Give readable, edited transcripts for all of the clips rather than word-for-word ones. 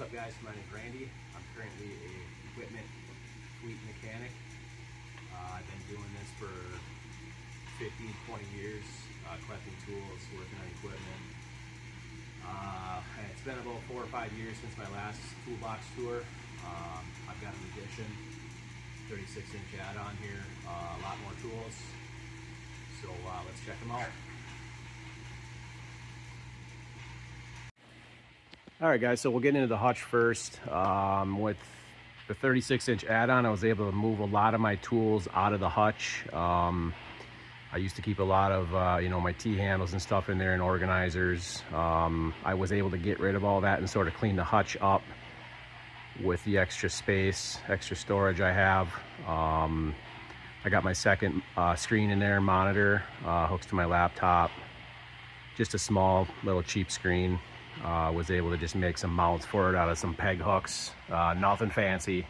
What's up, guys? My name is Randy. I'm currently a equipment fleet mechanic. I've been doing this for 15-20 years, collecting tools, working on equipment. It's been about 4 or 5 years since my last toolbox tour. I've got an addition, 36-inch add-on here, a lot more tools. So let's check them out. All right, guys, so we'll get into the Hutch first. With the 36-inch add-on, I was able to move a lot of my tools out of the Hutch. I used to keep a lot of, my T-handles and stuff in there and organizers. I was able to get rid of all that and sort of clean the Hutch up with the extra space, extra storage I have. I got my second screen in there, monitor, hooks to my laptop. Just a small, little cheap screen. Was able to just make some mounts for it out of some peg hooks. Nothing fancy.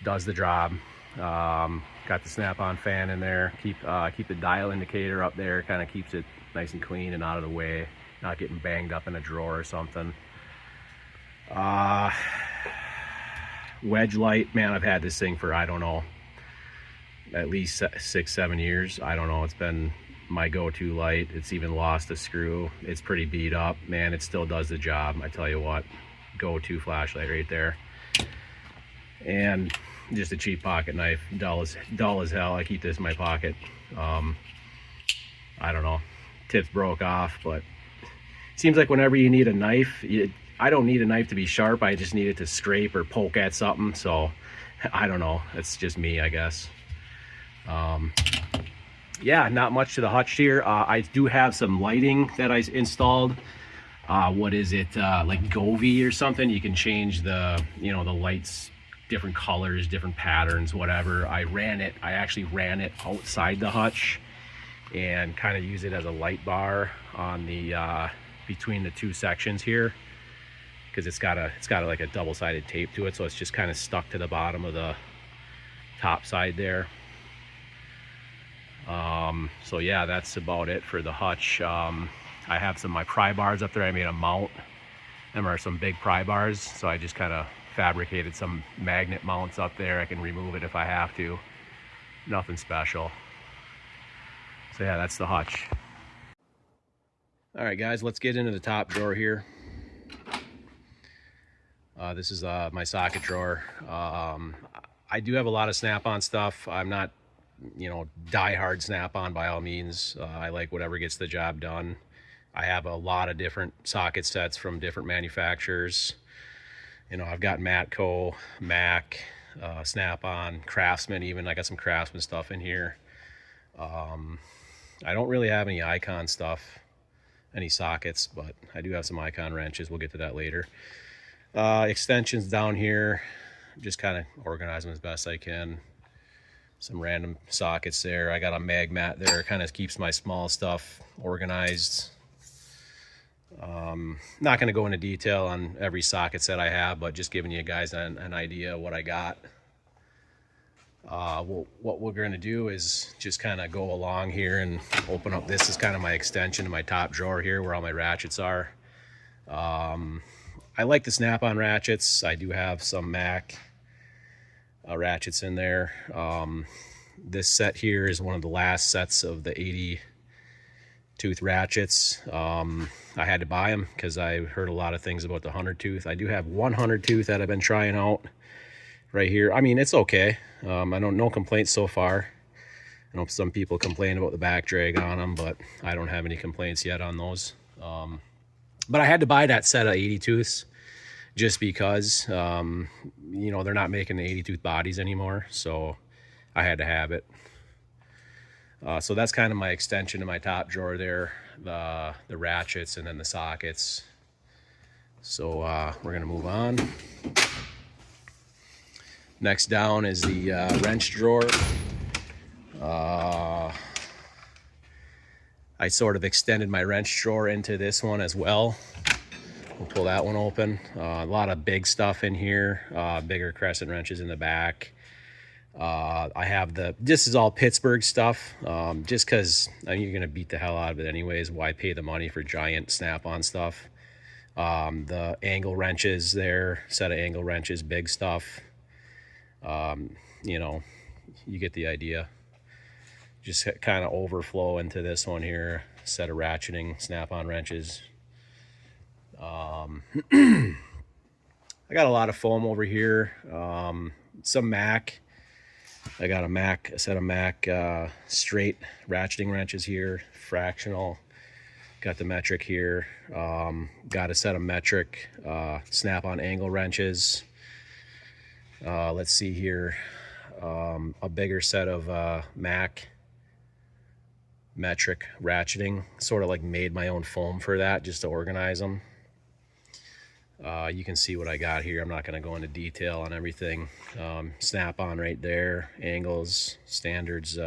Does the job. Got the snap-on fan in there. Keep the dial indicator up there. Kind of keeps it nice and clean and out of the way. Not getting banged up in a drawer or something. Wedge light. Man, I've had this thing for, I don't know, at least 6-7 years. I don't know. It's been my go-to light. It's even lost a screw. It's pretty beat up. Man, it still does the job. I tell you what, go-to flashlight right there. And just a cheap pocket knife, dull as hell. I keep this in my pocket. I don't know, tips broke off, but it seems like whenever you need a knife, I don't need a knife to be sharp. I just need it to scrape or poke at something. So I don't know, it's just me, I guess. Yeah, not much to the Hutch here. I do have some lighting that I installed. What is it, like Govee or something? You can change the, the lights, different colors, different patterns, whatever. I actually ran it outside the Hutch and kind of use it as a light bar on the between the two sections here, because it's got like a double-sided tape to it, so it's just kind of stuck to the bottom of the top side there. So yeah, that's about it for the Hutch. I have my pry bars up there. I made a mount. Them are some big pry bars, so I just kind of fabricated some magnet mounts up there. I can remove it if I have to. Nothing special. So yeah, that's the Hutch. All right, guys, let's get into the top drawer here. This is my socket drawer. I do have a lot of snap-on stuff. I'm not die-hard snap-on by all means. I like whatever gets the job done. I have a lot of different socket sets from different manufacturers. I've got Matco, Mac, Snap-on, Craftsman even. I got some Craftsman stuff in here. I don't really have any Icon stuff, any sockets, but I do have some Icon wrenches. We'll get to that later. Extensions down here, just kind of organize them as best I can. Some random sockets there. I got a mag mat there, kind of keeps my small stuff organized. Not going to go into detail on every socket set I have, but just giving you guys an idea of what I got. What we're going to do is just kind of go along here and open up. This is kind of my extension to my top drawer here where all my ratchets are. I like the snap-on ratchets. I do have some Mac ratchets in there. This set here is one of the last sets of the 80 tooth ratchets. I had to buy them because I heard a lot of things about the 100 tooth. I do have 100 tooth that I've been trying out right here. I mean, it's okay. No complaints so far. I know some people complain about the back drag on them, but I don't have any complaints yet on those. But I had to buy that set of 80 tooths just because, they're not making the 80 tooth bodies anymore. So I had to have it. So that's kind of my extension to my top drawer there, the ratchets and then the sockets. So we're going to move on. Next down is the wrench drawer. I sort of extended my wrench drawer into this one as well. We'll pull that one open. A lot of big stuff in here, bigger crescent wrenches in the back. I have this is all Pittsburgh stuff, just because you're going to beat the hell out of it anyways. Why pay the money for giant snap-on stuff? The angle wrenches there, set of angle wrenches, big stuff. You know, you get the idea. Just kind of overflow into this one here, set of ratcheting snap-on wrenches. I got a lot of foam over here. Some Mac. I got a set of Mac straight ratcheting wrenches here, fractional. Got the metric here. Got a set of metric snap-on angle wrenches. Let's see here. A bigger set of Mac metric ratcheting. Sort of like made my own foam for that just to organize them. You can see what I got here. I'm not going to go into detail on everything. Snap-on right there, angles, standards,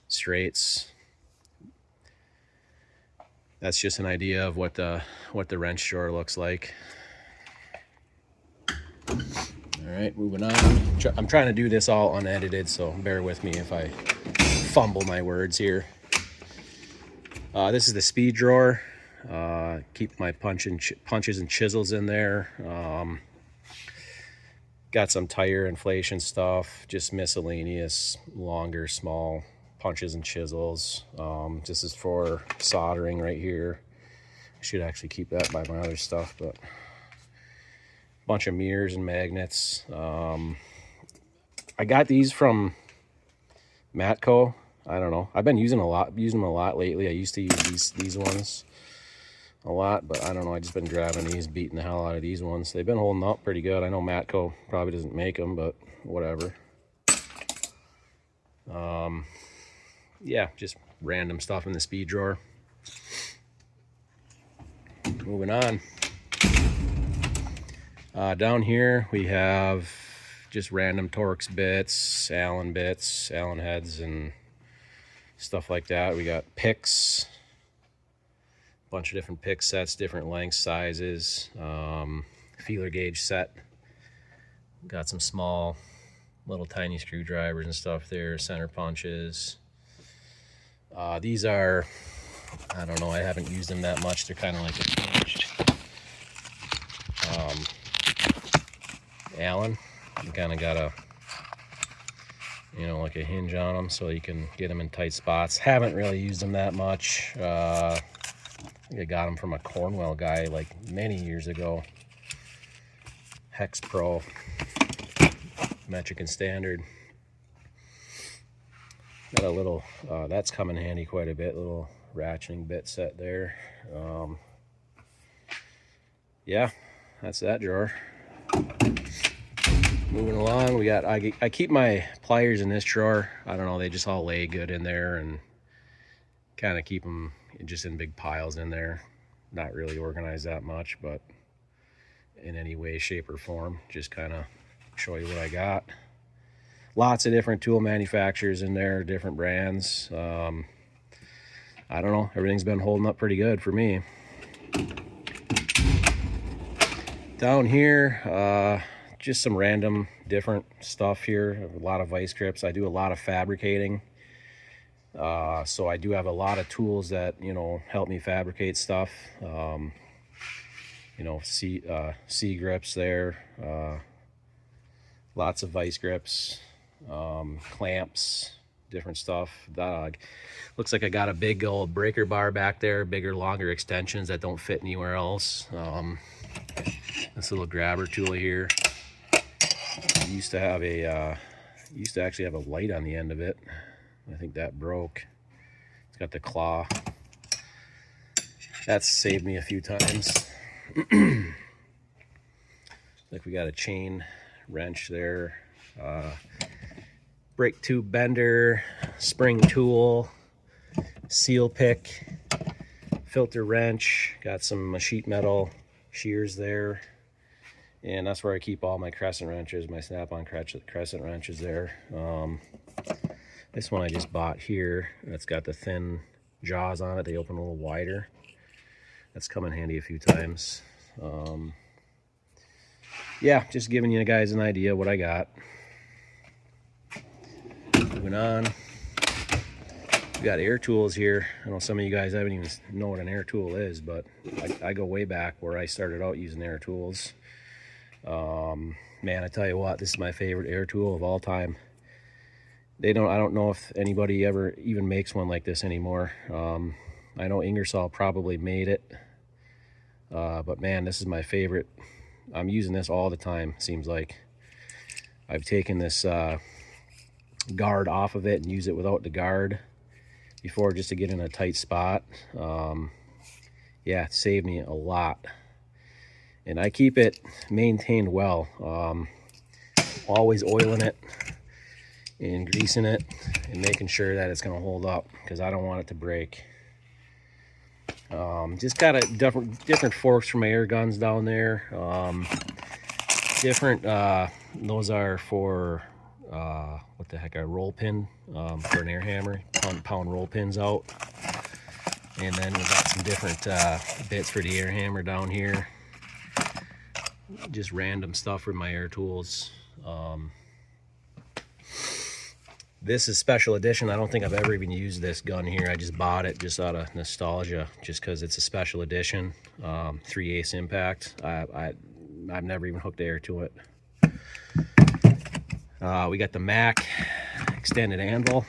straights. That's just an idea of what the wrench drawer looks like. All right, moving on. I'm trying to do this all unedited, so bear with me if I fumble my words here. This is the speed drawer. Keep my punches and chisels in there. Got some tire inflation stuff, just miscellaneous, longer, small punches and chisels. This is for soldering right here. I should actually keep that by my other stuff, but bunch of mirrors and magnets. I got these from Matco. I don't know. I've been using them a lot lately. I used to use these ones a lot, but I don't know. I just been grabbing these, beating the hell out of these ones. They've been holding up pretty good. I know Matco probably doesn't make them, but whatever. Yeah, just random stuff in the speed drawer. Moving on. Down here we have just random Torx bits, Allen heads, and stuff like that. We got picks, a bunch of different pick sets, different lengths, sizes, feeler gauge set. Got some small, little tiny screwdrivers and stuff there, center punches. These are, I don't know, I haven't used them that much. They're kind of like a hinged Allen. You kind of got a, you know, like a hinge on them so you can get them in tight spots. Haven't really used them that much. I think I got them from a Cornwell guy like many years ago. Hex Pro, metric and standard. Got a little, that's come in handy quite a bit, little ratcheting bit set there. Yeah, that's that drawer. Moving along, we got, I keep my pliers in this drawer. I don't know, they just all lay good in there and kind of keep them just in big piles in there. Not really organized that much, but in any way, shape, or form, just kind of show you what I got. Lots of different tool manufacturers in there, different brands. I don't know, everything's been holding up pretty good for me. Down here, just some random different stuff here. A lot of vice grips. I do a lot of fabricating. So I do have a lot of tools that, you know, help me fabricate stuff. You know, C grips there. Lots of vice grips, clamps, different stuff. Looks like I got a big old breaker bar back there, bigger, longer extensions that don't fit anywhere else. This little grabber tool here. Used to actually have a light on the end of it. I think that broke. It's got the claw. That's saved me a few times. Like we got a chain wrench there, brake tube bender, spring tool, seal pick, filter wrench, got some sheet metal shears there, and that's where I keep all my crescent wrenches, my snap-on crescent wrenches there. This one I just bought here. It's got the thin jaws on it. They open a little wider. That's come in handy a few times. Yeah, just giving you guys an idea what I got. Moving on. We got air tools here. I know some of you guys haven't even know what an air tool is, but I go way back where I started out using air tools. Man, I tell you what, this is my favorite air tool of all time. I don't know if anybody ever even makes one like this anymore. I know Ingersoll probably made it, but man, this is my favorite. I'm using this all the time, seems like. I've taken this guard off of it and use it without the guard before, just to get in a tight spot. Yeah, it saved me a lot. And I keep it maintained well. Always oiling it and greasing it and making sure that it's going to hold up, because I don't want it to break. Just got a different forks for my air guns down there. Those are for what the heck, a roll pin for an air hammer. Pound roll pins out. And then we got some different bits for the air hammer down here. Just random stuff for my air tools. This is special edition. I don't think I've ever even used this gun here. I just bought it just out of nostalgia, just because it's a special edition. 3/8 impact. I've never even hooked air to it. We got the Mac extended anvil.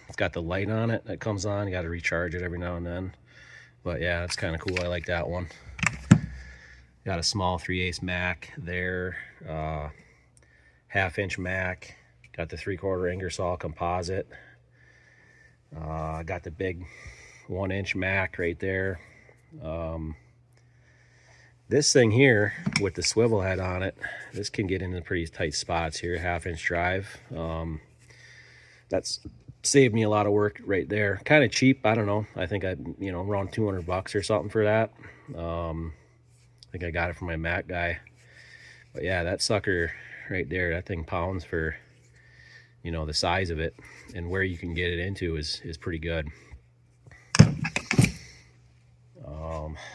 It's got the light on it that comes on. You got to recharge it every now and then. But yeah, that's kind of cool. I like that one. Got a small 3/8 Mac there. 1/2-inch Mac. Got the 3/4 Ingersoll composite. Got the big 1-inch Mac right there. This thing here with the swivel head on it, this can get into pretty tight spots here. 1/2-inch drive. That's saved me a lot of work right there. Kind of cheap, I don't know. I think around $200 or something for that. I think I got it from my Mac guy. But yeah, that sucker right there, that thing pounds for, the size of it, and where you can get it into is pretty good.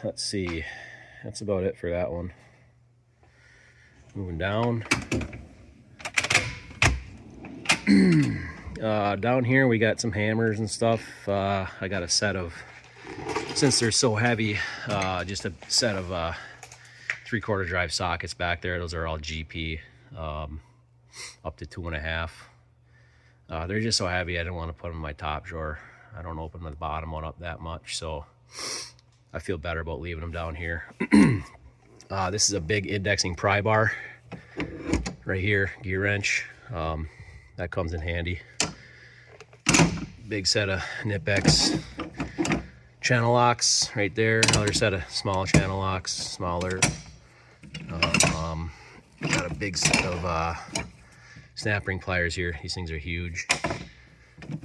Let's see. That's about it for that one. Moving down. Down here we got some hammers and stuff. I got a set of, since they're so heavy, just a set of 3/4 drive sockets back there. Those are all GP, up to 2.5. They're just so heavy I didn't want to put them in my top drawer. I don't open the bottom one up that much, so I feel better about leaving them down here. This is a big indexing pry bar right here, gear wrench. That comes in handy. Big set of Knipex channel locks right there. Another set of small channel locks, smaller. Got a big set of snap ring pliers here. These things are huge.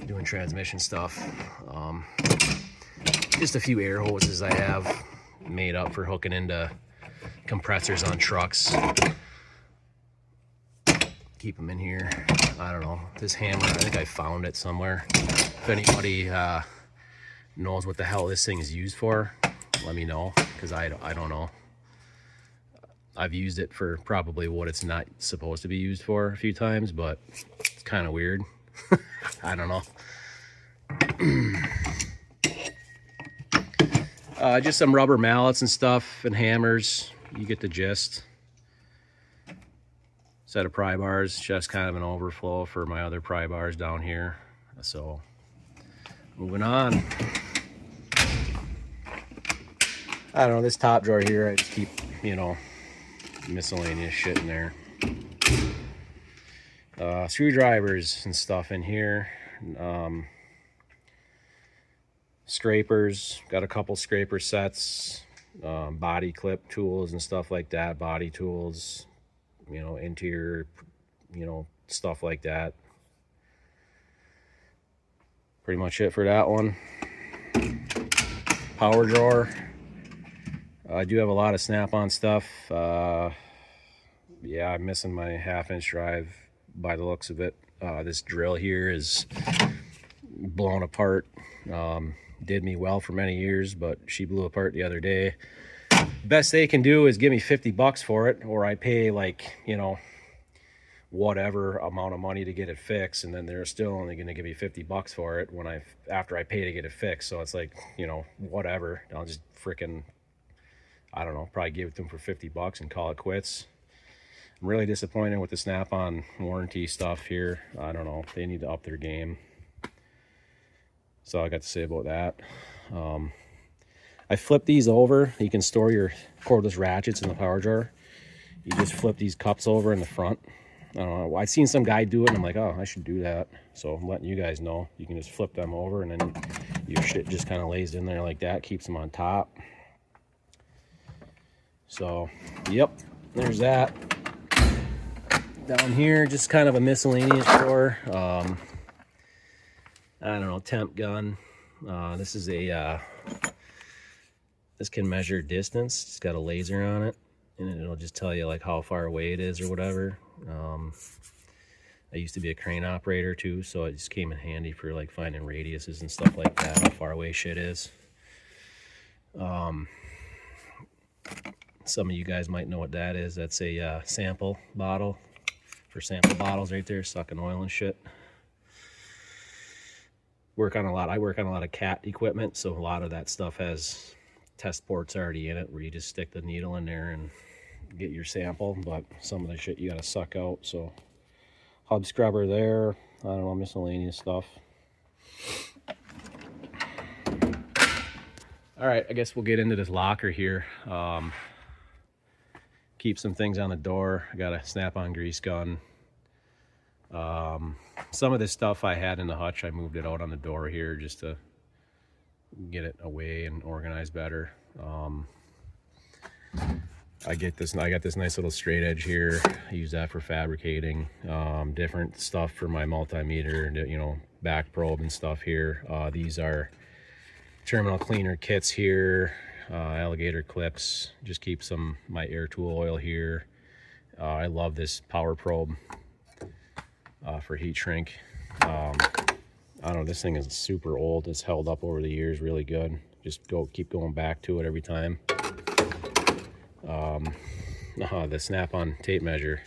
Doing transmission stuff. Just a few air hoses I have made up for hooking into compressors on trucks. Keep them in here. I don't know. This hammer, I think I found it somewhere. If anybody knows what the hell this thing is used for, let me know, because I don't know. I've used it for probably what it's not supposed to be used for a few times, but it's kind of weird. I don't know. Just some rubber mallets and stuff and hammers. You get the gist. Set of pry bars, just kind of an overflow for my other pry bars down here. So, moving on. I don't know, this top drawer here, I just keep, miscellaneous shit in there. Screwdrivers and stuff in here. Scrapers, got a couple scraper sets. Body clip tools and stuff like that. Body tools, interior, stuff like that. Pretty much it for that one. Power drawer. I do have a lot of snap-on stuff. Yeah, I'm missing my 1/2-inch drive by the looks of it. This drill here is blown apart. Did me well for many years, but she blew apart the other day. Best they can do is give me $50 for it, or I pay like, whatever amount of money to get it fixed, and then they're still only going to give me 50 bucks for it after I pay to get it fixed. So it's like, you know, whatever, I'll just freaking, I don't know, probably give it to them for 50 bucks and call it quits. I'm really disappointed with the Snap-on warranty stuff here. I don't know, they need to up their game. So I got to say about that. I flip these over. You can store your cordless ratchets in the power drawer. You just flip these cups over in the front. I don't know, I've seen some guy do it and I'm like, oh, I should do that. So I'm letting you guys know. You can just flip them over and then your shit just kind of lays in there like that, keeps them on top. So, yep, there's that. Down here, just kind of a miscellaneous drawer. I don't know, temp gun. This is a, this can measure distance. It's got a laser on it, and it'll just tell you like how far away it is or whatever. I used to be a crane operator too, so it just came in handy for like finding radiuses and stuff like that, how far away shit is. Some of you guys might know what that is. That's a sample bottle for sample bottles right there, sucking oil and shit. I work on a lot of cat equipment, so a lot of that stuff has test ports already in it where you just stick the needle in there and get your sample, but some of the shit you gotta suck out. So hub scrubber there, I don't know, miscellaneous stuff. All right, I guess we'll get into this locker here. Keep some things on the door. I got a Snap-on grease gun. Some of this stuff I had in the hutch, I moved it out on the door here just to get it away and organized better. I got this nice little straight edge here. I use that for fabricating. Different stuff for my multimeter, you know, back probe and stuff here. These are terminal cleaner kits here, alligator clips. Just keep my air tool oil here. I love this power probe for heat shrink. I don't know, this thing is super old. It's held up over the years really good. Just keep going back to it every time. The Snap-on tape measure.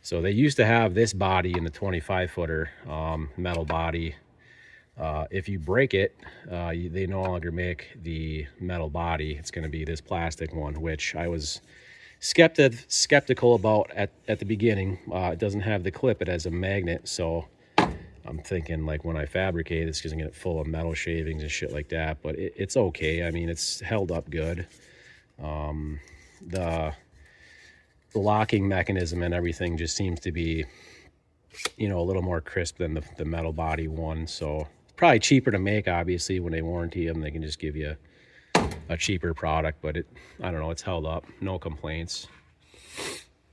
So they used to have this body in the 25-footer, metal body. If you break it, they no longer make the metal body. It's going to be this plastic one, which I was skeptical about at the beginning. It doesn't have the clip, it has a magnet, so I'm thinking like when I fabricate, it's just gonna get full of metal shavings and shit like that, but it's okay. I mean, it's held up good. The locking mechanism and everything just seems to be, you know, a little more crisp than the metal body one. So it's probably cheaper to make, obviously. When they warranty them, they can just give you a cheaper product, but I don't know, it's held up, no complaints.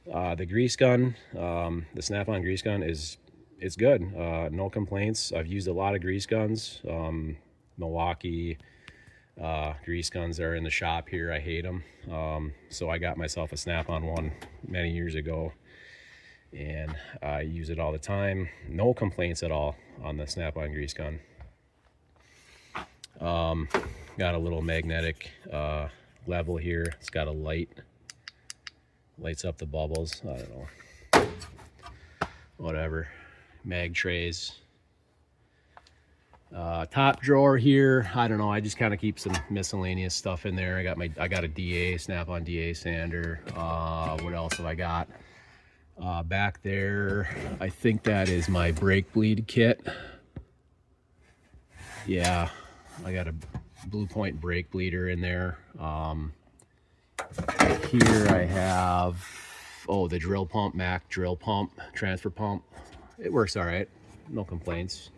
The grease gun, the Snap-on grease gun it's good, no complaints. I've used a lot of grease guns. Milwaukee grease guns are in the shop here. I hate them. So I got myself a Snap-on one many years ago, and I use it all the time. No complaints at all on the Snap-on grease gun. Got a little magnetic level here. It's got a lights up the bubbles. I don't know, whatever. Mag trays. Top drawer here, I don't know, I just kind of keep some miscellaneous stuff in there. I got a DA, Snap-on DA sander. What else have I got? Back there, I think that is my brake bleed kit. Yeah, I got a Blue Point brake bleeder in there. Here I have, the drill pump, Mac drill pump, transfer pump. It works all right, no complaints.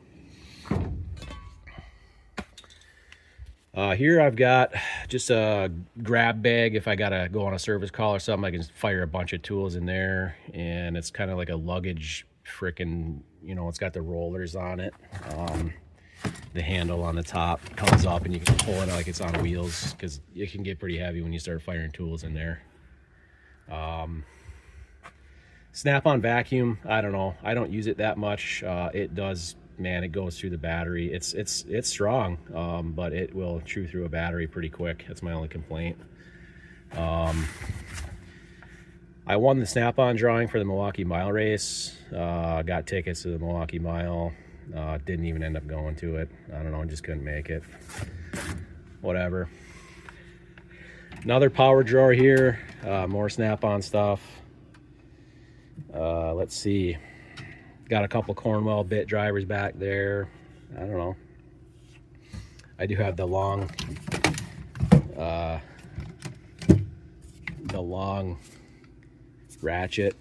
Here I've got just a grab bag. If I gotta go on a service call or something, I can fire a bunch of tools in there, and it's kind of like a luggage frickin', you know, it's got the rollers on it. The handle on the top comes up and you can pull it like it's on wheels, because it can get pretty heavy when you start firing tools in there. Snap-on vacuum, I don't know, I don't use it that much. It does, man, it goes through the battery. It's strong, but it will chew through a battery pretty quick. That's my only complaint. I won the Snap-on drawing for the Milwaukee Mile race. Got tickets to the Milwaukee Mile. Didn't even end up going to it. I don't know, just couldn't make it. Whatever. Another power drawer here. More Snap-on stuff. Let's see. Got a couple Cornwell bit drivers back there. I don't know. I do have the long ratchet.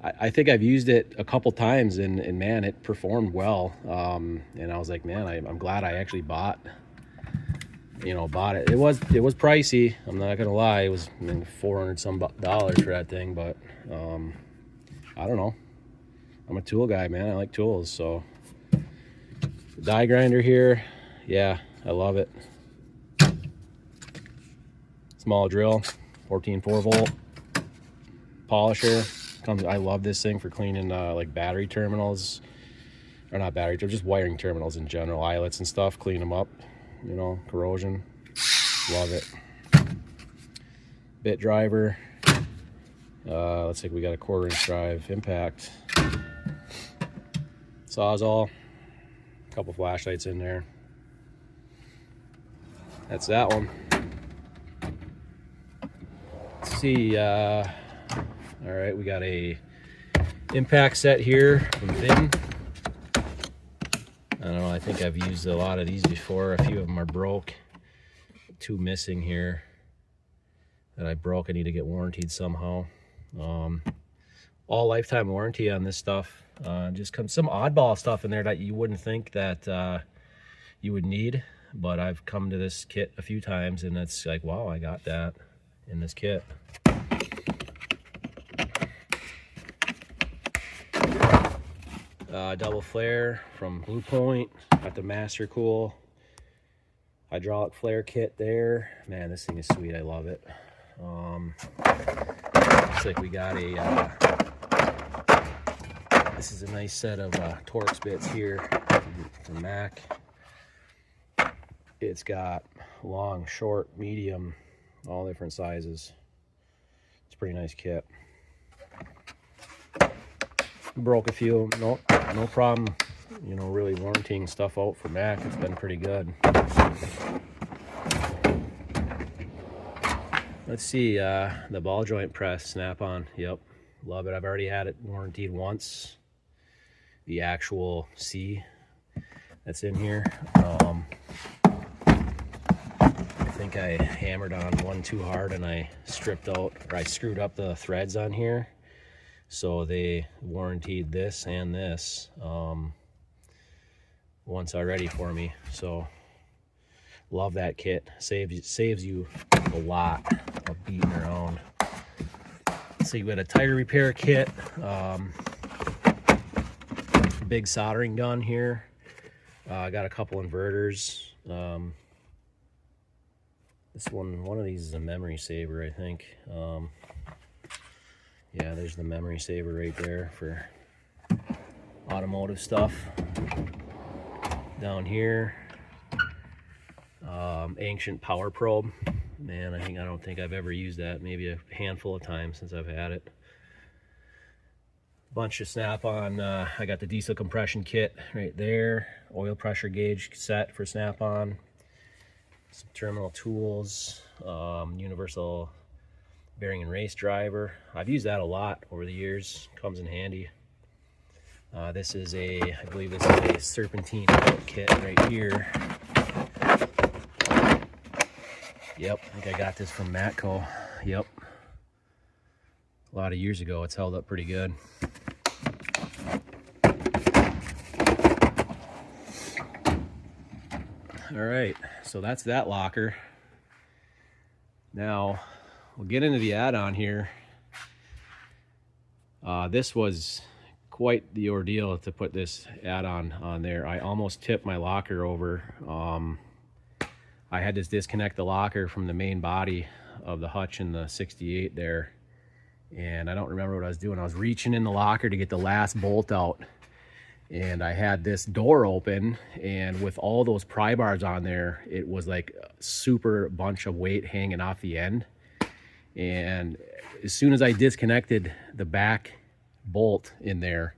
I think I've used it a couple times, and man, it performed well. And I was like, man, I'm glad I actually bought it. It was pricey, I'm not gonna lie. It was, I mean, $400 some for that thing, but I don't know. I'm a tool guy, man. I like tools. So die grinder here, yeah, I love it. Small drill, 14 4-volt polisher. I love this thing for cleaning like battery terminals, or not battery, just wiring terminals in general, eyelets and stuff. Clean them up, you know, corrosion. Love it. Bit driver. Looks like we got a 1/4" drive impact. Sawzall. A couple flashlights in there. That's that one. Let's see. All right, we got a impact set here from Vin. I don't know, I think I've used a lot of these before. A few of them are broke. 2 missing here that I broke. I need to get warranted somehow. All lifetime warranty on this stuff. Just comes some oddball stuff in there that you wouldn't think that you would need, but I've come to this kit a few times and it's like, wow, I got that in this kit. Double flare from Blue Point. Got the Master Cool hydraulic flare kit there. Man, this thing is sweet. I love it. Looks like we got a this is a nice set of Torx bits here from Mac. It's got long, short, medium, all different sizes. It's a pretty nice kit. Broke a few, no problem, you know, really warranting stuff out for Mac. It's been pretty good. Let's see, the ball joint press Snap-on. Yep, love it. I've already had it warranted once. The actual C that's in here. I think I hammered on one too hard and I stripped out, or I screwed up the threads on here. So they warranted this and this once already for me. So love that kit. Saves you a lot of beating around. So you got a tire repair kit, big soldering gun here. I got a couple inverters. This one of these is a memory saver, I think. Yeah, there's the memory saver right there for automotive stuff. Down here, ancient power probe. Man, I don't think I've ever used that. Maybe a handful of times since I've had it. Bunch of Snap-on. I got the diesel compression kit right there. Oil pressure gauge set for Snap-on. Some terminal tools. Universal bearing and race driver. I've used that a lot over the years. Comes in handy. This is I believe this is a serpentine kit right here. Yep, I think I got this from Matco. Yep. A lot of years ago. It's held up pretty good. All right, so that's that locker. Now, we'll get into the add-on here. This was quite the ordeal to put this add-on on there. I almost tipped my locker over. I had to disconnect the locker from the main body of the Hutch in the 68 there. And I don't remember what I was doing. I was reaching in the locker to get the last bolt out. And I had this door open, and with all those pry bars on there, it was like a super bunch of weight hanging off the end. And as soon as I disconnected the back bolt in there,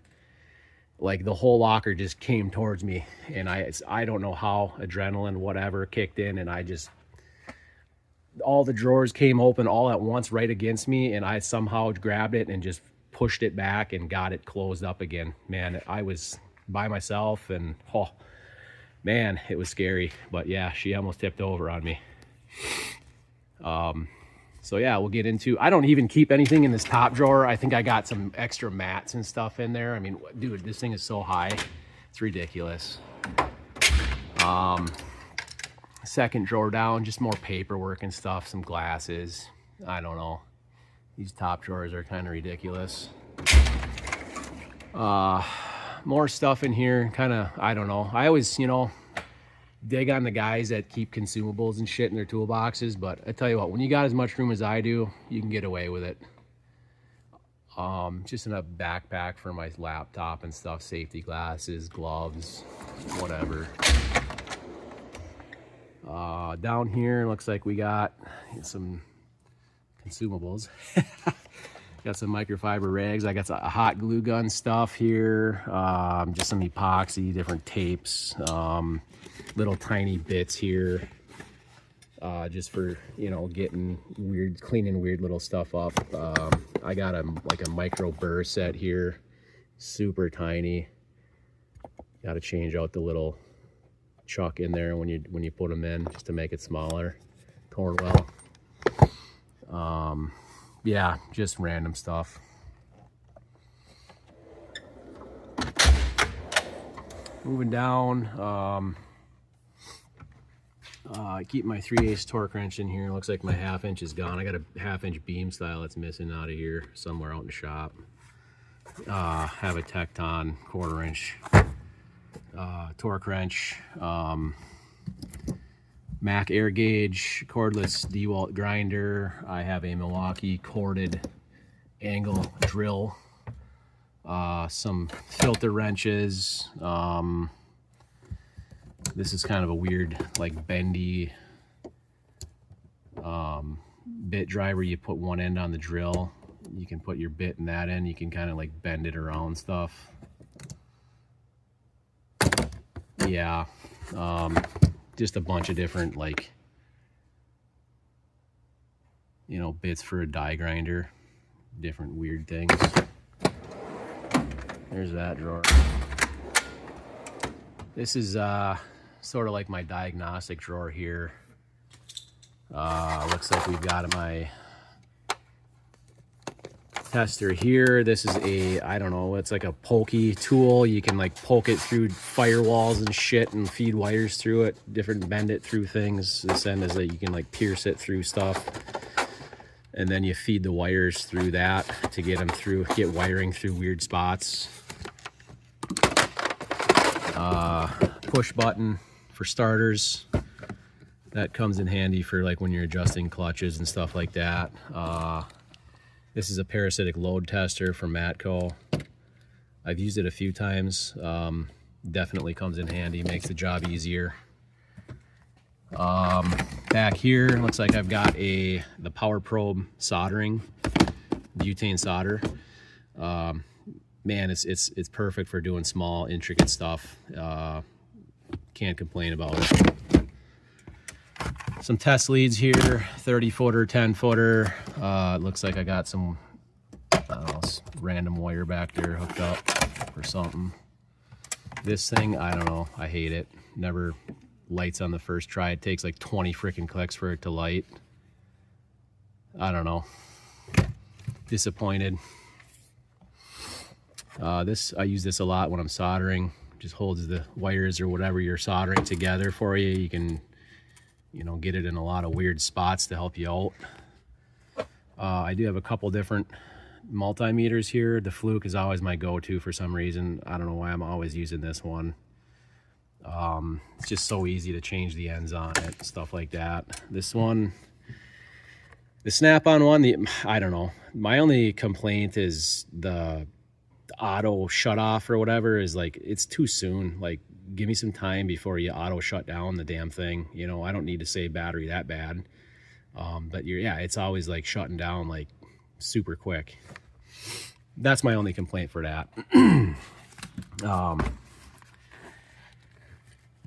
like the whole locker just came towards me, and I don't know how, adrenaline, whatever, kicked in, and all the drawers came open all at once right against me, and I somehow grabbed it and just pushed it back and got it closed up again. Man, I was by myself, and oh man, it was scary. But yeah, she almost tipped over on me. So yeah, we'll get into, I don't even keep anything in this top drawer. I think I got some extra mats and stuff in there. I mean, dude, this thing is so high, it's ridiculous. Second drawer down, just more paperwork and stuff, some glasses. I don't know, these top drawers are kind of ridiculous. More stuff in here, kind of, I don't know. I always, you know, dig on the guys that keep consumables and shit in their toolboxes, but I tell you what, when you got as much room as I do, you can get away with it. Just in a backpack for my laptop and stuff, safety glasses, gloves, whatever. Down here, looks like we got some consumables. Got some microfiber rags. I got a hot glue gun stuff here. Just some epoxy, different tapes, little tiny bits here, just for, you know, getting weird, cleaning weird little stuff up. I got like a micro burr set here, super tiny. Got to change out the little chuck in there when you put them in, just to make it smaller. Cornwell. Yeah, just random stuff. Moving down, I keep my 3/8 torque wrench in here. Looks like my 1/2 inch is gone. I got a 1/2 inch beam style that's missing out of here somewhere out in the shop. Have a Tecton 1/4 inch torque wrench. Mac air gauge, cordless DeWalt grinder. I have a Milwaukee corded angle drill. Some filter wrenches. This is kind of a weird, like, bendy bit driver. You put one end on the drill. You can put your bit in that end. You can kind of like bend it around stuff. Yeah. Just a bunch of different, like, you know, bits for a die grinder, different weird things. There's that drawer. This is sort of like my diagnostic drawer here. Looks like we've got my tester here. This is a, I don't know, it's like a pokey tool. You can like poke it through firewalls and shit and feed wires through it, bend it through things. This end is that you can like pierce it through stuff, and then you feed the wires through that to get them through, get wiring through weird spots. Push button for starters. That comes in handy for like when you're adjusting clutches and stuff like that. This is a parasitic load tester from Matco. I've used it a few times. Definitely comes in handy, makes the job easier. Back here, looks like I've got the Power Probe soldering, butane solder. Man, it's perfect for doing small, intricate stuff. Can't complain about it. Some test leads here, 30-footer, 10-footer. It looks like I got some, I don't know, random wire back there hooked up or something. This thing, I don't know, I hate it. Never lights on the first try. It takes like 20 freaking clicks for it to light. I don't know. Disappointed. I use this a lot when I'm soldering. Just holds the wires or whatever you're soldering together for you. You can, you know, get it in a lot of weird spots to help you out. I do have a couple different multimeters here. The Fluke is always my go-to for some reason. I don't know why I'm always using this one. It's just so easy to change the ends on it, stuff like that. This one, the snap-on one, I don't know. My only complaint is the auto shut off or whatever is like, it's too soon. Like, give me some time before you auto shut down the damn thing. You know, I don't need to save battery that bad. But yeah, it's always like shutting down like super quick. That's my only complaint for that.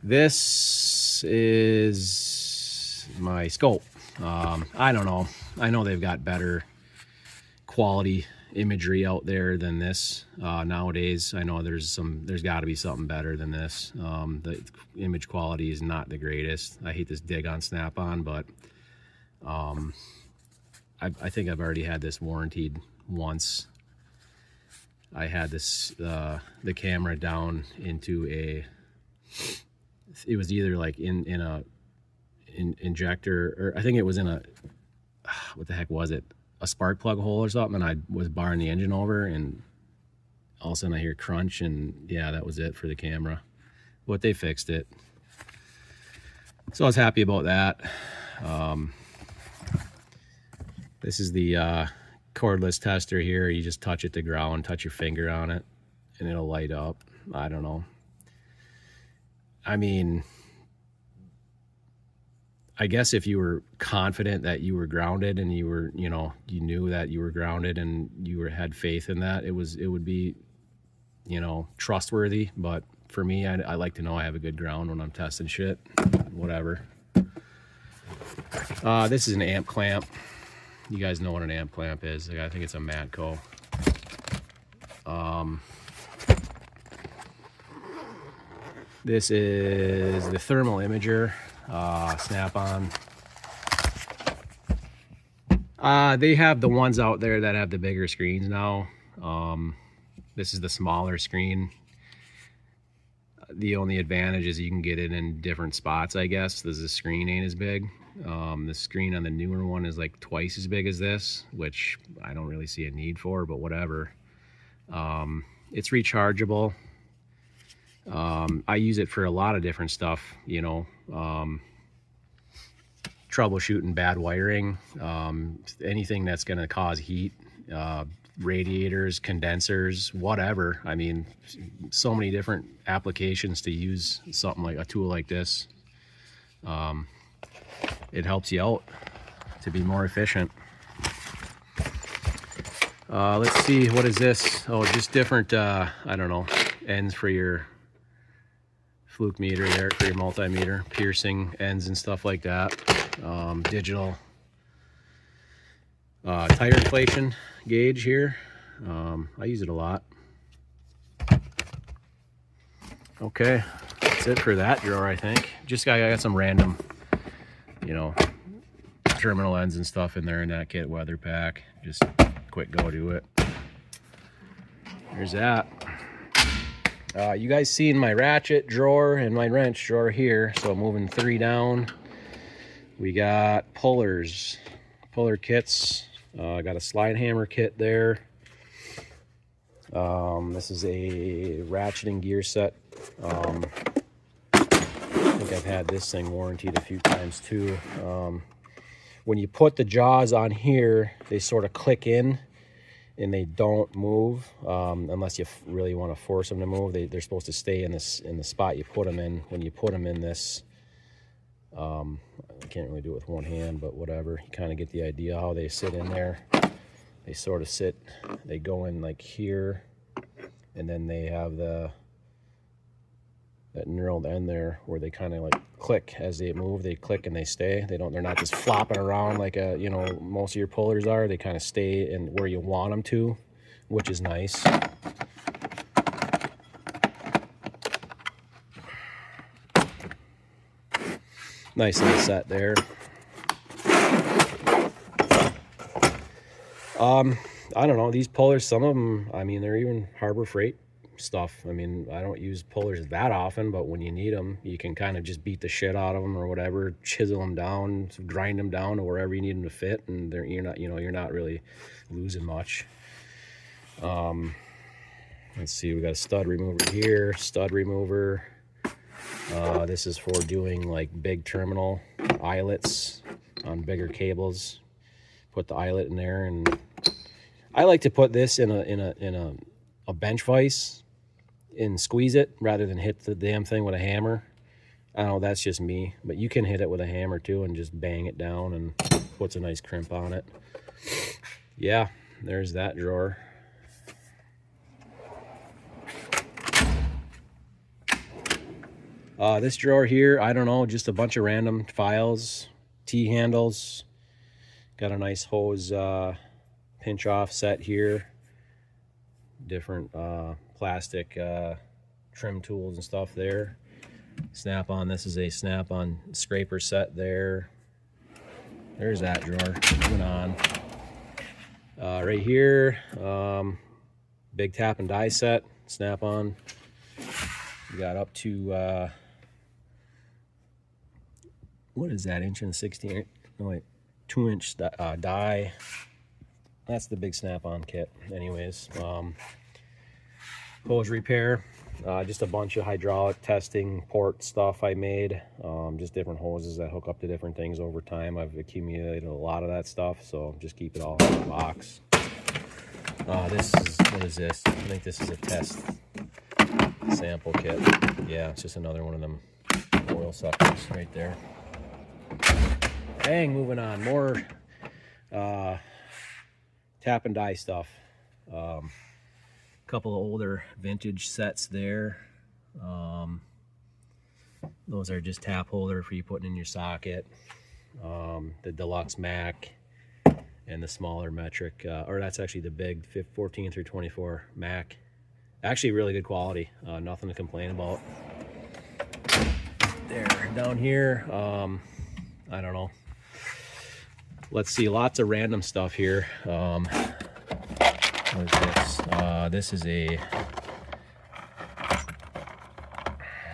This is my scope. I don't know. I know they've got better quality imagery out there than this nowadays. I know there's got to be something better than this. The image quality is not the greatest. I hate this dig on Snap-on, but I think I've already had this warranted once. I had this the camera down into it was either like in a injector, or I think it was in a, what the heck was it, a spark plug hole or something, and I was barring the engine over, and all of a sudden I hear crunch, and yeah, that was it for the camera. But they fixed it, so I was happy about that. This is the cordless tester here. You just touch it to ground, touch your finger on it, and it'll light up. I don't know. I mean, I guess if you were confident that you were grounded and you were, you know, you knew that you were grounded and you had faith in that, it would be, you know, trustworthy. But for me, I like to know I have a good ground when I'm testing shit, whatever. This is an amp clamp. You guys know what an amp clamp is. I think it's a Matco. This is the thermal imager, Snap-on. They have the ones out there that have the bigger screens now. This is the smaller screen. The only advantage is you can get it in different spots, I guess. The screen ain't as big. The screen on the newer one is like twice as big as this, which I don't really see a need for, but whatever. It's rechargeable. I use it for a lot of different stuff, you know, troubleshooting bad wiring, anything that's going to cause heat, radiators, condensers, whatever. I mean, so many different applications to use something like a tool like this. It helps you out to be more efficient. Let's see, what is this? Oh, just different, I don't know, ends for your fluke meter there, for your multimeter, piercing ends and stuff like that. Digital tire inflation gauge here. I use it a lot. Okay, that's it for that drawer, I think. Just I got some random, you know, terminal ends and stuff in there in that kit weather pack. Just quick go to it. There's that. You guys seen my ratchet drawer and my wrench drawer here, so moving 3 down. We got pullers, puller kits. Got a slide hammer kit there. This is a ratcheting gear set. I think I've had this thing warranted a few times too. When you put the jaws on here, they sort of click in and they don't move unless you really want to force them to move. They're supposed to stay in the spot you put them in. When you put them in this, I can't really do it with one hand, but whatever. You kind of get the idea how they sit in there. They sort of sit, they go in like here, and then they have that knurled end there where they kind of like click as they move. They click and they stay. They're not just flopping around like most of your pullers are. They kind of stay in where you want them to, which is nice. Nicely set there. I don't know, these pullers, some of them, I mean, they're even Harbor Freight stuff. I mean, I don't use pullers that often, but when you need them, you can kind of just beat the shit out of them or whatever, chisel them down, grind them down to wherever you need them to fit, and you're not really losing much. Let's see, we got a stud remover here, stud remover. This is for doing like big terminal eyelets on bigger cables. Put the eyelet in there, and I like to put this in a bench vise and squeeze it rather than hit the damn thing with a hammer. I don't know, that's just me, but you can hit it with a hammer too and just bang it down and puts a nice crimp on it. Yeah, there's that drawer. This drawer here, I don't know, just a bunch of random files, T-handles. Got a nice hose pinch off set here. Different plastic trim tools and stuff there. Snap-on, this is a snap-on scraper set there. There's that drawer. Moving on. Right here, big tap and die set, snap-on. We got up to, what is that, 1.16 inch? No, wait, 2-inch die. That's the big snap-on kit. Anyways, hose repair. Just a bunch of hydraulic testing port stuff I made. Just different hoses that hook up to different things over time. I've accumulated a lot of that stuff, so just keep it all in the box. This is, what is this? I think this is a test sample kit. Yeah, it's just another one of them oil suckers right there. Dang, moving on. More tap and die stuff. Couple of older vintage sets there. Those are just tap holder for you putting in your socket. The deluxe Mac and the smaller metric, or that's actually the big 14 through 24 Mac. Actually really good quality, nothing to complain about. There, down here, I don't know. Let's see, lots of random stuff here. What is this? This is a, I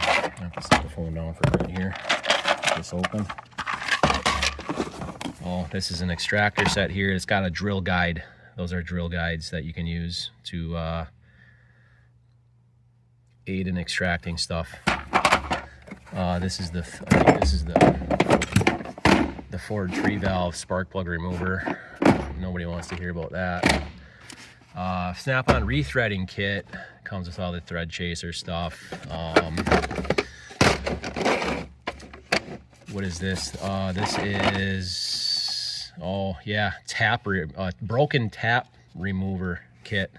have to set the phone down for a minute here. Get this open. Oh, this is an extractor set here. It's got a drill guide. Those are drill guides that you can use to aid in extracting stuff. This is the, I think this is the Ford 3-valve spark plug remover. Nobody wants to hear about that. Snap-on rethreading kit comes with all the thread chaser stuff. What is this? This is, oh yeah, broken tap remover kit.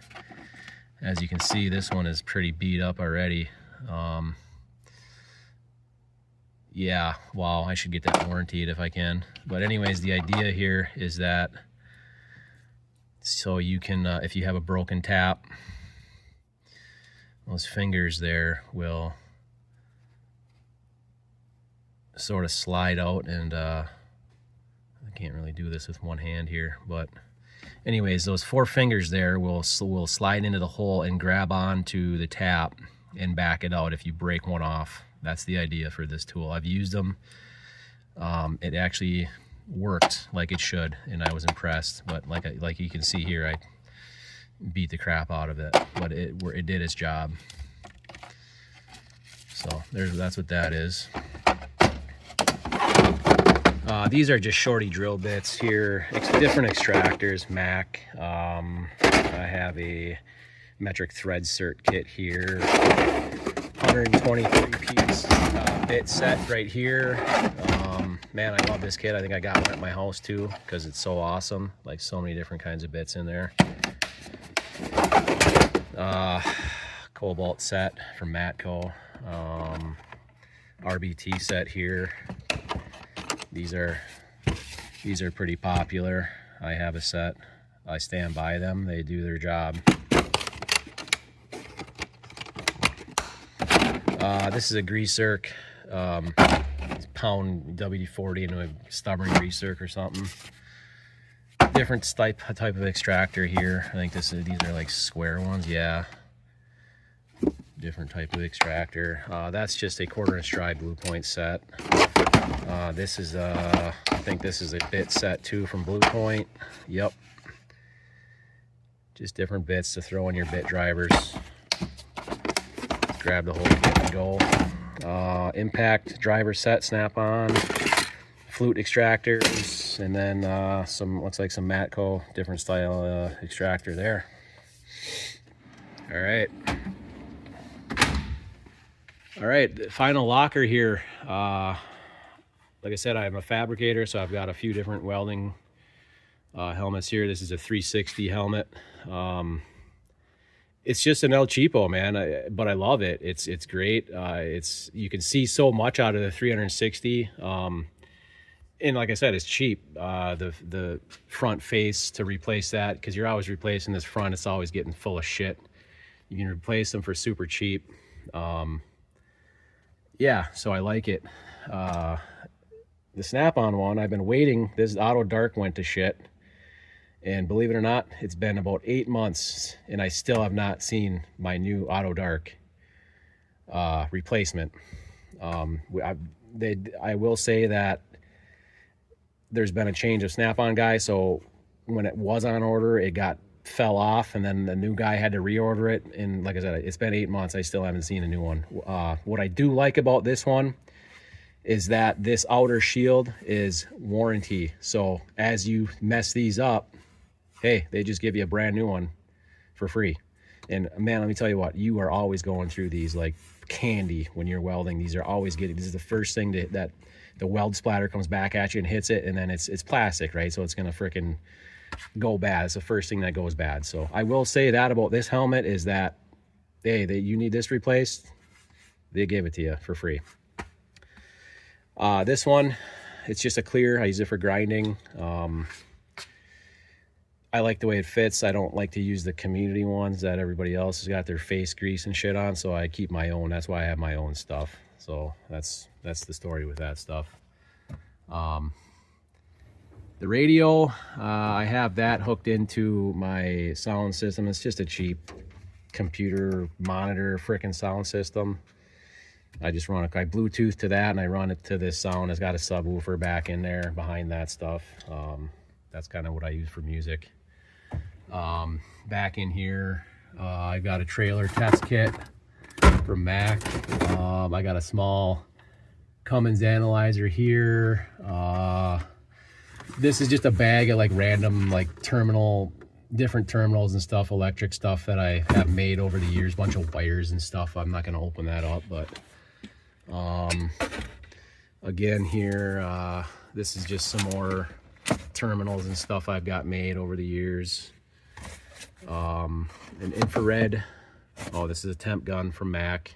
As you can see, this one is pretty beat up already. Yeah, wow, I should get that warranted if I can. But anyways, the idea here is that so you can, if you have a broken tap, those fingers there will sort of slide out, and I can't really do this with one hand here, but anyways, those 4 fingers there will slide into the hole and grab onto the tap and back it out if you break one off. That's the idea for this tool. I've used them. It actually worked like it should, and I was impressed. But like you can see here, I beat the crap out of it, but it did its job. So that's what that is. These are just shorty drill bits here. Different extractors, Mac. I have a metric thread cert kit here. 123 piece bit set right here. Man, I love this kit. I think I got one at my house too because it's so awesome. Like, so many different kinds of bits in there. Cobalt set from Matco. RBT set here. These are pretty popular. I have a set. I stand by them. They do their job. This is a grease circ. Pound WD-40 into a stubborn grease circ or something. Different type of extractor here. I think these are like square ones. Yeah. Different type of extractor. That's just a 1/4" dry Blue Point set. This is I think this is a bit set too from Blue Point. Yep. Just different bits to throw in your bit drivers. Grab the whole kit and go. Impact driver set, snap-on, flute extractors, and then looks like some Matco different style extractor there. All right. All right, the final locker here. Like I said, I'm a fabricator, so I've got a few different welding helmets here. This is a 360 helmet. It's just an El Cheapo, man, but I love it. It's great. You can see so much out of the 360. And like I said, it's cheap. The front face to replace that, because you're always replacing this front. It's always getting full of shit. You can replace them for super cheap. Yeah, so I like it. The Snap-on one, I've been waiting. This Auto Dark went to shit. And believe it or not, it's been about 8 months and I still have not seen my new Auto Dark replacement. I will say that there's been a change of Snap-on guy, so when it was on order, it fell off, and then the new guy had to reorder it. And like I said, it's been 8 months. I still haven't seen a new one. What I do like about this one is that this outer shield is warranty. So as you mess these up, hey, they just give you a brand new one for free. And man, let me tell you what, you are always going through these like candy when you're welding. These are always this is the first thing that the weld splatter comes back at you and hits it, and then it's plastic, right? So it's gonna frickin' go bad. It's the first thing that goes bad. So I will say that about this helmet is that, hey, you need this replaced, they give it to you for free. This one, it's just a clear. I use it for grinding. I like the way it fits. I don't like to use the community ones that everybody else has got their face grease and shit on, so I keep my own. That's why I have my own stuff. So that's the story with that stuff. The radio, I have that hooked into my sound system. It's just a cheap computer monitor frickin' sound system. I just I Bluetooth to that, and I run it to this sound. It's got a subwoofer back in there behind that stuff. That's kind of what I use for music. Back in here, I got a trailer test kit from Mac. I got a small Cummins analyzer here. This is just a bag of like random like different terminals and stuff, electric stuff that I have made over the years, bunch of wires and stuff. I'm not going to open that up, but again here, this is just some more terminals and stuff I've got made over the years. An infrared, this is a temp gun from Mac.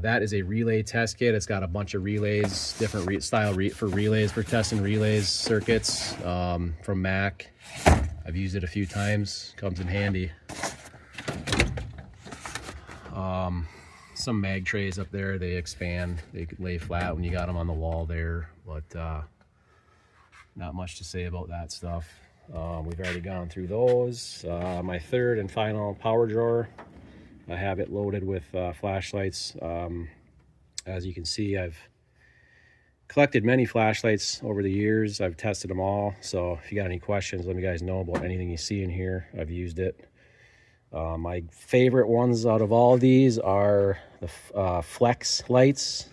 That is a relay test kit. It's got a bunch of relays, different style for relays, for testing relays circuits, from Mac. I've used it a few times, comes in handy. Some mag trays up there, they expand, they lay flat when you got them on the wall there, but not much to say about that stuff. We've already gone through those. My third and final power drawer, I have it loaded with flashlights. As you can see, I've collected many flashlights over the years. I've tested them all, so if you got any questions, let me guys know about anything you see in here. I've used it. My favorite ones out of all of these are the flex lights.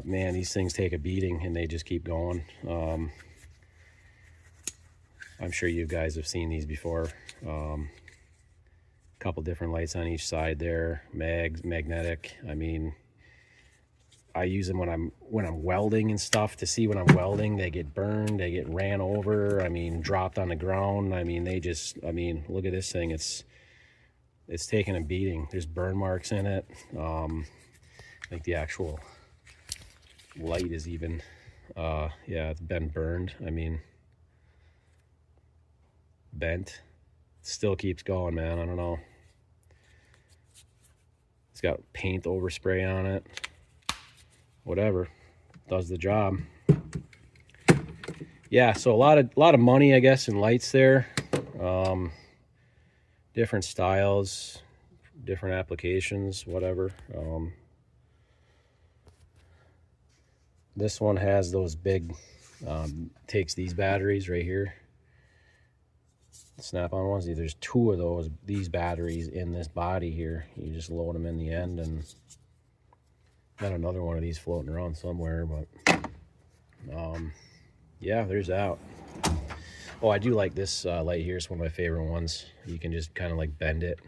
Man, these things take a beating and they just keep going. I'm sure you guys have seen these before. Couple different lights on each side there, magnetic. I mean, I use them when I'm welding and stuff to see when I'm welding. They get burned, they get ran over, I mean, dropped on the ground. I mean, look at this thing. It's taking a beating. There's burn marks in it. I think the actual light is even, yeah, it's been burned. I mean, bent. Still keeps going, man. I don't know. It's got paint overspray on it. Whatever, does the job. Yeah, so a lot of money, I guess, in lights there. Different styles, different applications, whatever. This one has those big, takes these batteries right here. Snap-on ones. There's two of these batteries in this body here. You just load them in the end, and got another one of these floating around somewhere, but yeah, there's that. Oh, I do like this light here. It's one of my favorite ones. You can just kind of like bend it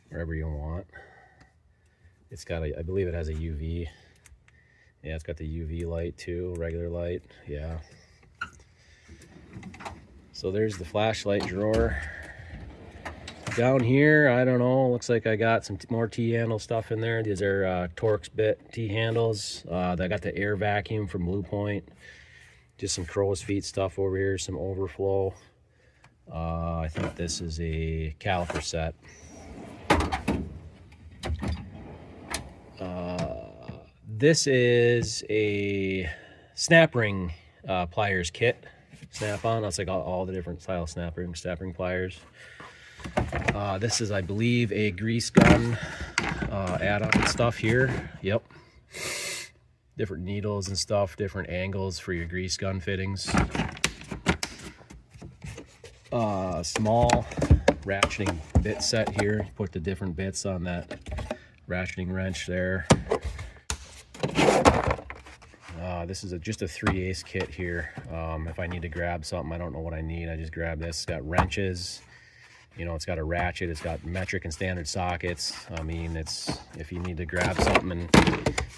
wherever you want. It's got a, I believe it has a UV. Yeah, it's got the UV light too, regular light. Yeah. So there's the flashlight drawer. Down here, I don't know, looks like I got some more T-handle stuff in there. These are Torx bit T-handles. I got the air vacuum from Blue Point. Just some crow's feet stuff over here, some overflow. I think this is a caliper set. This is a snap ring pliers kit. Snap-on. That's like all the different style snap ring pliers. This is, I believe, a grease gun add-on stuff here. Yep. Different needles and stuff, different angles for your grease gun fittings. Small ratcheting bit set here. Put the different bits on that ratcheting wrench there. This is just a 3/8 kit here. If I need to grab something, I don't know what I need, I just grab this. It's got wrenches. You know, it's got a ratchet, it's got metric and standard sockets. I mean, it's, if you need to grab something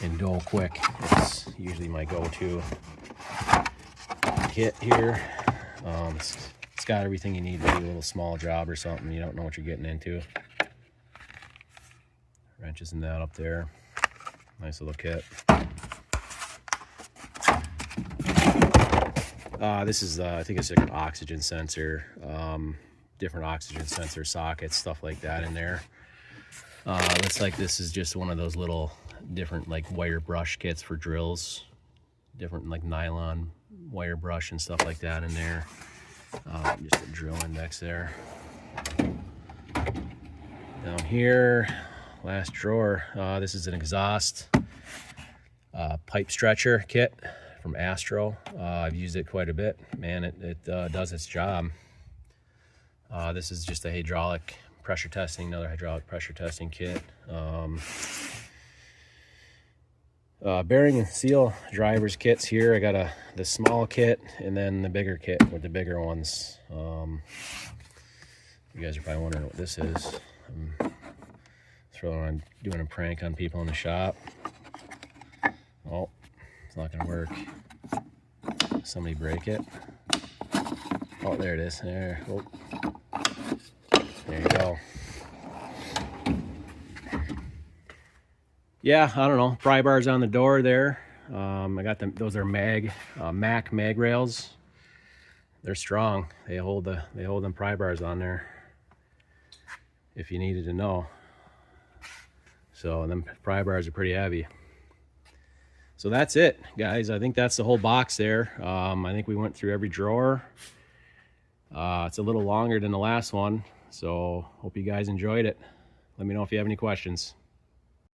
and go quick, it's usually my go-to kit here. It's got everything you need to do a little small job or something. You don't know what you're getting into. Wrenches and that up there. Nice little kit. This is, I think it's like an oxygen sensor. Different oxygen sensor sockets, stuff like that in there. Looks like this is just one of those little different like wire brush kits for drills. Different like nylon wire brush and stuff like that in there. Just a drill index there. Down here, last drawer, this is an exhaust pipe stretcher kit from Astro. I've used it quite a bit. Man, it does its job. This is just a hydraulic pressure testing, another hydraulic pressure testing kit. Bearing and seal drivers kits here. I got the small kit and then the bigger kit with the bigger ones. You guys are probably wondering what this is. I'm doing a prank on people in the shop. Oh, it's not gonna work. Somebody break it. Oh, there it is. There. Oh. There you go. Yeah, I don't know. Pry bars on the door there. I got them. Those are Mac mag rails. They're strong. They hold them pry bars on there. If you needed to know. So them pry bars are pretty heavy. So that's it, guys. I think that's the whole box there. I think we went through every drawer. It's a little longer than the last one, so hope you guys enjoyed it. Let me know if you have any questions.